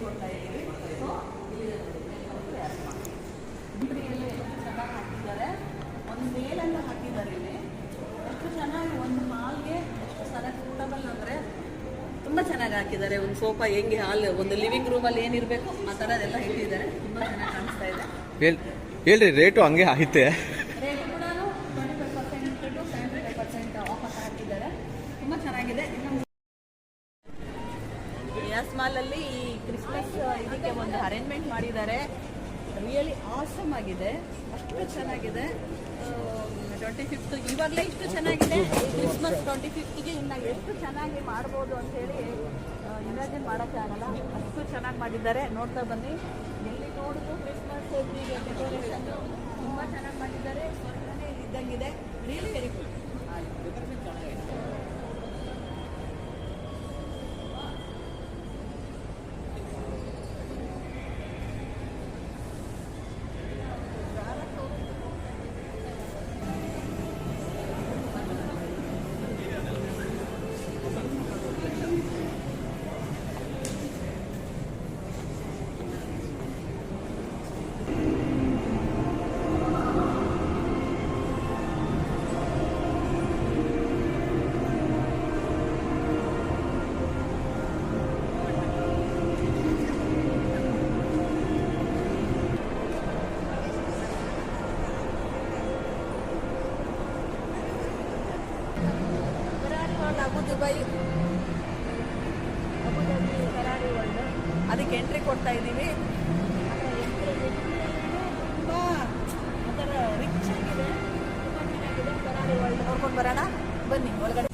ಕೊಡ್ತಾ ಇದ್ದೀವಿ. ಸೊ ಎಂಟ್ರಿಯಲ್ಲಿ ಎಷ್ಟು ಚೆನ್ನಾಗಿ ಹಾಕಿದ್ದಾರೆ, ಒಂದು ಮೇಲೆಲ್ಲ ಹಾಕಿದ್ದಾರೆ. ಇಲ್ಲಿ ಎಷ್ಟು ಚೆನ್ನಾಗಿ ಒಂದು ಹಾಲ್ಗೆ ಎಷ್ಟು ಚೆನ್ನಾಗಿ ಸೂಟಬಲ್ ಅಂದರೆ ತುಂಬ ಚೆನ್ನಾಗಿ ಹಾಕಿದ್ದಾರೆ. ಒಂದು ಸೋಫಾ ಹೆಂಗೆ ಹಾಲ್ ಒಂದು ಲಿವಿಂಗ್ ರೂಮಲ್ಲಿ ಏನಿರಬೇಕು ಆ ಥರದೆಲ್ಲ ಇಟ್ಟಿದ್ದಾರೆ. ತುಂಬ ಚೆನ್ನಾಗಿ ಕಾಣಿಸ್ತಾ ಇದೆ. ಹೇಳ್ರಿ ರೇಟು ಹಂಗೆ ಆಗುತ್ತೆ. ರೇಟ್ ಕೂಡ 25% to 75% ಆಫರ್ ಹಾಕಿದ್ದಾರೆ. ತುಂಬ ಚೆನ್ನಾಗಿದೆ. ಎಸ್ ಮಾಲಲ್ಲಿ ಈ ಕ್ರಿಸ್ಮಸ್ ಇದಕ್ಕೆ ಒಂದು ಅರೇಂಜ್ಮೆಂಟ್ ಮಾಡಿದ್ದಾರೆ. ರಿಯಲಿ ಆಸಮ್ ಆಗಿದೆ, ಅಷ್ಟು ಚೆನ್ನಾಗಿದೆ. 25th ಇವಾಗಲೇ ಇಷ್ಟು ಚೆನ್ನಾಗಿದೆ, ಕ್ರಿಸ್ಮಸ್ 25th ಇನ್ನು ಎಷ್ಟು ಚೆನ್ನಾಗಿ ಮಾಡ್ಬೋದು ಅಂಥೇಳಿ ಇಮ್ಯಾಜಿನ್ ಮಾಡೋಕ್ಕಾಗಲ್ಲ. ಅಷ್ಟು ಚೆನ್ನಾಗಿ ಮಾಡಿದ್ದಾರೆ. ನೋಡ್ತಾ ಬನ್ನಿ, ಎಲ್ಲಿ ನೋಡಿದ್ರು ಕ್ರಿಸ್ಮಸ್ ಡೆಕೋರೇಷನ್ ತುಂಬ ಚೆನ್ನಾಗಿ ಮಾಡಿದ್ದಾರೆ. ಸ್ವರ್ಗನೇ ಇಲ್ಲಿ ಇದ್ದಂಗಿದೆ. Really very good. Abu Dhabi Ferrari world ಅದಕ್ಕೆ ಎಂಟ್ರಿ ಕೊಡ್ತಾ ಇದ್ದೀವಿ. ತುಂಬ ಒಂಥರ ರಿಚ್ ಆಗಿದೆ, ತುಂಬ ಚೆನ್ನಾಗಿದೆ. ಫೆರಾರಿ ವರ್ಲ್ಡ್ ನೋಡ್ಕೊಂಡು ಬರೋಣ ಬನ್ನಿ ಒಳಗಡೆ.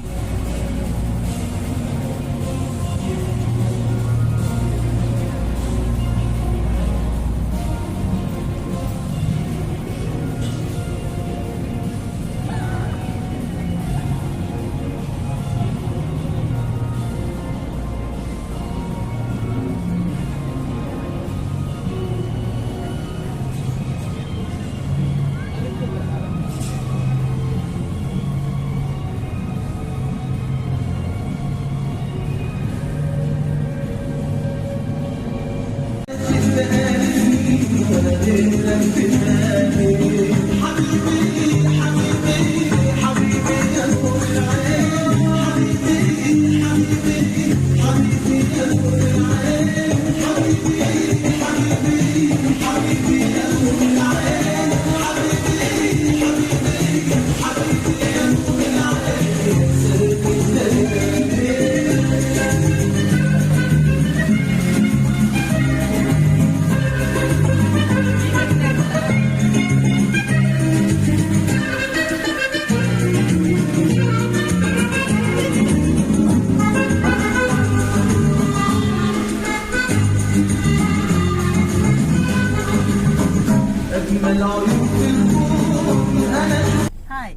ಹಾಯ್,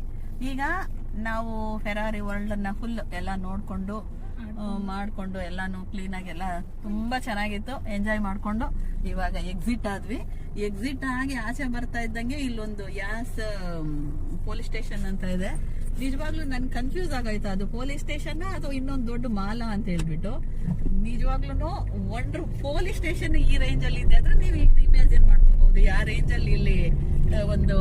ಈಗ ನಾವು ಫೆರಾರಿ ವರ್ಲ್ಡನ್ನ ಫುಲ್ ಎಲ್ಲ ನೋಡಿಕೊಂಡು ಮಾಡಿಕೊಂಡು ಎಲ್ಲಾನು ಕ್ಲೀನಾಗಿ ಎಲ್ಲ ತುಂಬ ಚೆನ್ನಾಗಿತ್ತು. ಎಂಜಾಯ್ ಮಾಡಿಕೊಂಡು ಇವಾಗ ಎಕ್ಸಿಟ್ ಆದ್ವಿ. ಎಕ್ಸಿಟ್ ಆಗಿ ಆಚೆ ಬರ್ತಾ ಇದ್ದಂಗೆ ಇಲ್ಲೊಂದು ಯಾಸ್ ಪೊಲೀಸ್ ಸ್ಟೇಷನ್ ಅಂತ ಇದೆ. ನಿಜವಾಗ್ಲೂ ನನ್ಗೆ ಕನ್ಫ್ಯೂಸ್ ಆಗೋಯ್ತು, ಅದು ಪೊಲೀಸ್ ಸ್ಟೇಷನ್ ಅಥವಾ ಇನ್ನೊಂದು ದೊಡ್ಡ ಮಾಲ ಅಂತ ಹೇಳ್ಬಿಟ್ಟು. ನಿಜವಾಗ್ಲೂ ಒಂಡ್ರು ಪೊಲೀಸ್ ಸ್ಟೇಷನ್ ಈ ರೇಂಜ್ ಅಲ್ಲಿ ಇದೆ ಅಂದ್ರೆ ನೀವು ಇಮ್ಯಾಜಿನ್ ಮಾಡ್ಕೋಬಹುದು ಯಾವ ರೇಂಜ್ ಅಲ್ಲಿ ಇಲ್ಲಿ ಒಂದು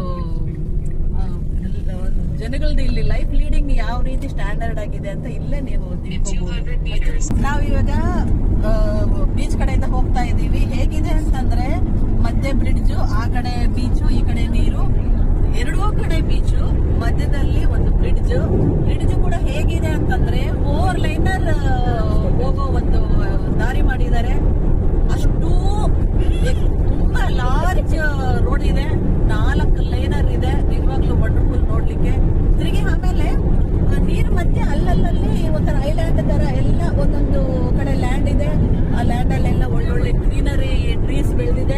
ಜನಗಳದ್ದು ಇಲ್ಲಿ ಲೈಫ್ ಲೀಡಿಂಗ್ ಯಾವ ರೀತಿ ಸ್ಟ್ಯಾಂಡರ್ಡ್ ಆಗಿದೆ ಅಂತ ಇಲ್ಲೇ ನೀವು ತಿಳ್ಕೋಬಹುದು. ನಾವು ಇವಾಗ ಬೀಚ್ ಕಡೆಯಿಂದ ಹೋಗ್ತಾ ಇದೀವಿ. ಹೇಗಿದೆ ಅಂತಂದ್ರೆ ಮಧ್ಯೆ ಬ್ರಿಡ್ಜು, ಆ ಕಡೆ ಬೀಚು, ಈ ಕಡೆ ನೀರು, ಎರಡೂ ಕಡೆ ಬೀಚು, ಮಧ್ಯದಲ್ಲಿ ಒಂದು ಬ್ರಿಡ್ಜ್ ಕೂಡ ಹೇಗಿದೆ ಅಂತಂದ್ರೆ 4 ಲೈನರ್ ಹೋಗೋ ಒಂದು ದಾರಿ ಮಾಡಿದ್ದಾರೆ. ಅಷ್ಟು ತುಂಬಾ ಲಾರ್ಜ್ ರೋಡ್ ಇದೆ, 4 ಲೈನರ್ ಇದೆ. ನಿಜವಾಗ್ಲೂ ವಂಡರ್ಫುಲ್ ನೋಡ್ಲಿಕ್ಕೆ. ತಿರುಗಿ ಆಮೇಲೆ ನೀರ್ ಮಧ್ಯೆ ಅಲ್ಲಲ್ಲಿ ಒಂಥರ ಐಲ್ಯಾಂಡ್ ತರ ಎಲ್ಲ ಒಂದೊಂದು ಕಡೆ ಲ್ಯಾಂಡ್ ಇದೆ. ಆ ಲ್ಯಾಂಡ್ ಅಲ್ಲೆಲ್ಲ ಒಳ್ಳೊಳ್ಳೆ ಗ್ರೀನರಿ ಟ್ರೀಸ್ ಬೆಳೆದಿದೆ.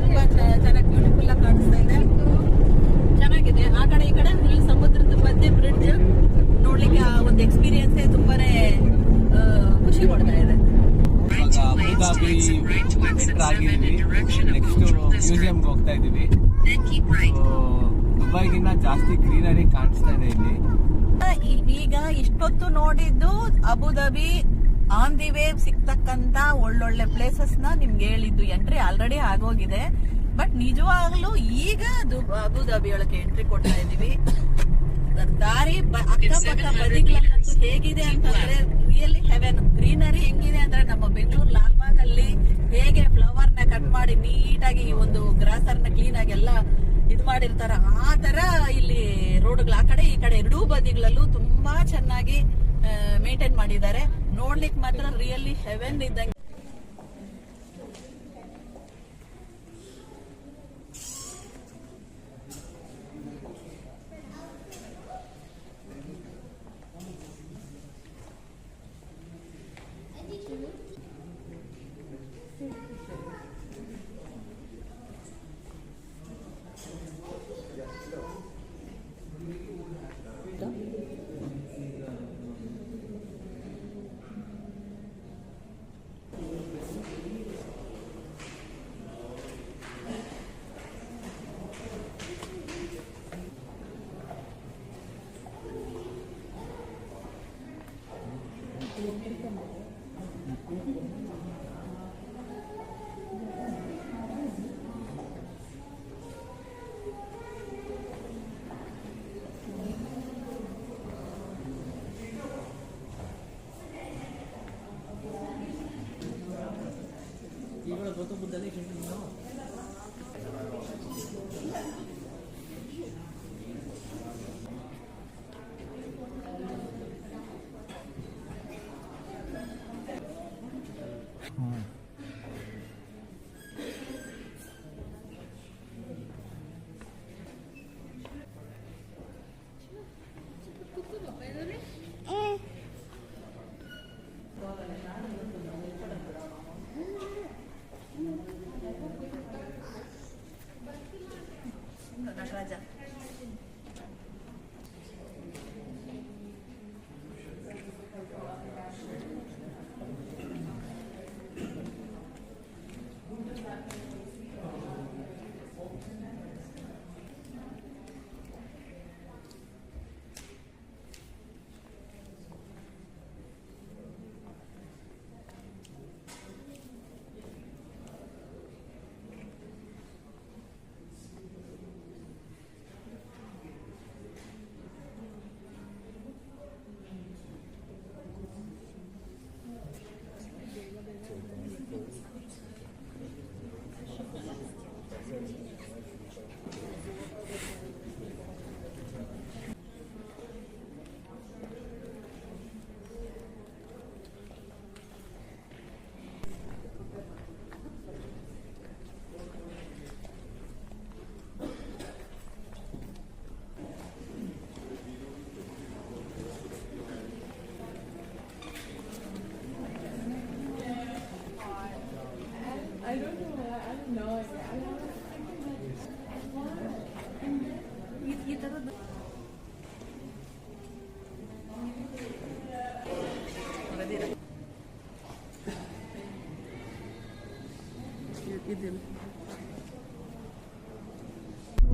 ತುಂಬಾ ಚೆನ್ನಾಗಿ ಬ್ಯೂಟಿಫುಲ್ ಆಗಿ ಕಾಣಿಸ್ತಾ ಇದೆ, ಚೆನ್ನಾಗಿದೆ. ಆ ಕಡೆ ಈ ಕಡೆ ಫುಲ್ ಸಮುದ್ರದ ಮಧ್ಯೆ ಬ್ರಿಡ್ಜ್ ನೋಡ್ಲಿಕ್ಕೆ ಆ ಒಂದು ಎಕ್ಸ್ಪೀರಿಯನ್ಸ್ ತುಂಬಾನೇ ಖುಷಿ ಕೊಡ್ತಾ ಇದೆ. ಅಬುದಾಬಿ ಎಂಟರ್ ಆಗಿದ್ವಿ. ನೆಕ್ಸ್ಟ್ ಮ್ಯೂಸಿಯಂಗೆ ಹೋಗ್ತಾ ಇದೀವಿ. ದುಬೈಗಿನ್ನ ಜಾಸ್ತಿ ಗ್ರೀನರಿ ಕಾಣಿಸ್ತಾ ಇದೆ ಇಲ್ಲಿ. ಈಗ ಇಷ್ಟೊತ್ತು ನೋಡಿದ್ದು ಅಬುದಾಬಿ ಆನ್ ದಿ ವೇ ಸಿಗ್ತಕ್ಕಂತ ಒಳ್ಳೊಳ್ಳೆ ಪ್ಲೇಸಸ್ ನ ನಿಮ್ಗೆ ಹೇಳಿದ್ದು. ಎಂಟ್ರಿ ಆಲ್ರೆಡಿ ಆಗೋಗಿದೆ, ಬಟ್ ನಿಜವಾಗ್ಲೂ ಈಗ ಅಬುದಾಬಿ ಒಳಗೆ ಎಂಟ್ರಿ ಕೊಡ್ತಾ ಇದೀವಿ. ದಾರಿ ಅಕ್ಕಪಕ್ಕ ಬದಿಗಳಂತೂ ಹೇಗಿದೆ ಅಂತಂದ್ರೆ ರಿಯಲಿ ಹೆವೆನ್. ಗ್ರೀನರಿ ಹೆಂಗಿದೆ ಅಂದ್ರೆ ನಮ್ಮ ಬೆಂಗಳೂರು ಲಾಲ್ಬಾಗ್ ಅಲ್ಲಿ ಹೇಗೆ ಫ್ಲವರ್ ನ ಕಟ್ ಮಾಡಿ ನೀಟಾಗಿ ಒಂದು ಗ್ರಾಸರ್ ನ ಕ್ಲೀನ್ ಆಗಿ ಎಲ್ಲ ಇದ್ ಮಾಡಿರ್ತಾರ, ಆ ತರ ಇಲ್ಲಿ ರೋಡ್ಗಳು ಆ ಕಡೆ ಈ ಕಡೆ ಎರಡೂ ಬದಿಗಳಲ್ಲೂ ತುಂಬಾ ಚೆನ್ನಾಗಿ ಮೇಂಟೈನ್ ಮಾಡಿದ್ದಾರೆ. ನೋಡ್ಲಿಕ್ಕೆ ಮಾತ್ರ ರಿಯಲಿ ಹೆವೆನ್ ಇದ್ದಂಗೆ.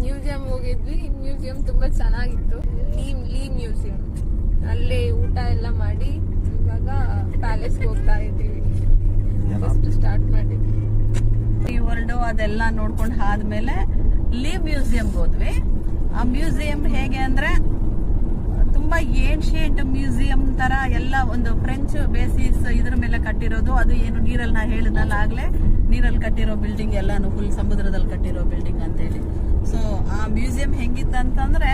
ಮ್ಯೂಸಿಯಂ ಹೋಗಿದ್ವಿ. ಮ್ಯೂಸಿಯಂ ತುಂಬಾ ಚೆನ್ನಾಗಿತ್ತು. ಲೀ ಮ್ಯೂಸಿಯಂ, ಅಲ್ಲೇ ಊಟ ಎಲ್ಲ ಮಾಡಿ ಇವಾಗ ಪ್ಯಾಲೇಸ್ಗೆ ಹೋಗ್ತಾ ಇದ್ದೀವಿ. ಜಸ್ಟ್ ಸ್ಟಾರ್ಟ್ ಮಾಡಿದ್ವಿ. ಈ ವರ್ಲ್ಡ್ ಅದೆಲ್ಲ ನೋಡ್ಕೊಂಡು ಆದ್ಮೇಲೆ ಲೀ ಮ್ಯೂಸಿಯಂಗೆ ಹೋದ್ವಿ. ಆ ಮ್ಯೂಸಿಯಂ ಹೇಗೆ ಅಂದ್ರೆ ತುಂಬಾ ಏನ್ಶಿಯಂಟ್ ಮ್ಯೂಸಿಯಂ ತರ ಎಲ್ಲ ಒಂದು ಫ್ರೆಂಚ್ ಬೇಸಿಸ್ ಇದ್ರ ಮೇಲೆ ಕಟ್ಟಿರೋದು. ಅದು ಏನು ನೀರಲ್ಲಿ ನಾ ಹೇಳಿದ್ನಲ್ಲ ಆಗ್ಲೇ, ನೀರಲ್ಲಿ ಕಟ್ಟಿರೋ ಬಿಲ್ಡಿಂಗ್ ಎಲ್ಲಾನು ಫುಲ್ ಸಮುದ್ರದಲ್ಲಿ ಕಟ್ಟಿರೋ ಬಿಲ್ಡಿಂಗ್ ಅಂತ ಹೇಳಿ. ಸೊ ಆ ಮ್ಯೂಸಿಯಂ ಹೆಂಗಿತ್ತು ಅಂತಂದ್ರೆ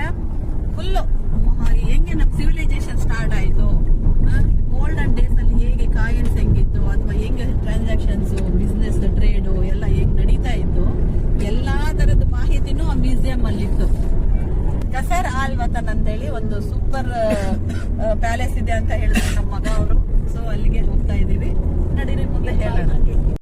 ಫುಲ್ ಹೆಂಗೆ ನಮ್ ಸಿವಿಲೈಸೇಷನ್ ಸ್ಟಾರ್ಟ್ ಆಯ್ತು, ಗೋಲ್ಡನ್ ಡೇಸ್ ಅಲ್ಲಿ ಹೇಗೆ ಕಾಯಿನ್ಸ್ ಹೆಂಗಿತ್ತು ಅಥವಾ ಹೆಂಗೆ ಟ್ರಾನ್ಸಾಕ್ಷನ್ಸ್ ಬಿಸ್ನೆಸ್ ಟ್ರೇಡು ಎಲ್ಲ ಹೇಗ್ ನಡೀತಾ ಇತ್ತು, ಎಲ್ಲಾ ತರದ ಮಾಹಿತಿನೂ ಆ ಮ್ಯೂಸಿಯಂ ಅಲ್ಲಿ ಇತ್ತು. ಕಸರ್ ಆಲ್ ವತನ್ ಅಂತ ಹೇಳಿ ಒಂದು ಸೂಪರ್ ಪ್ಯಾಲೇಸ್ ಇದೆ ಅಂತ ಹೇಳಿದ್ರು ನಮ್ಮ ಮಗ ಅವರು. ಸೊ ಅಲ್ಲಿಗೆ ಹೋಗ್ತಾ ಇದೀವಿ. ನಡೀರಿ ಮೊದಲೇ ಹೇಳೋಣ.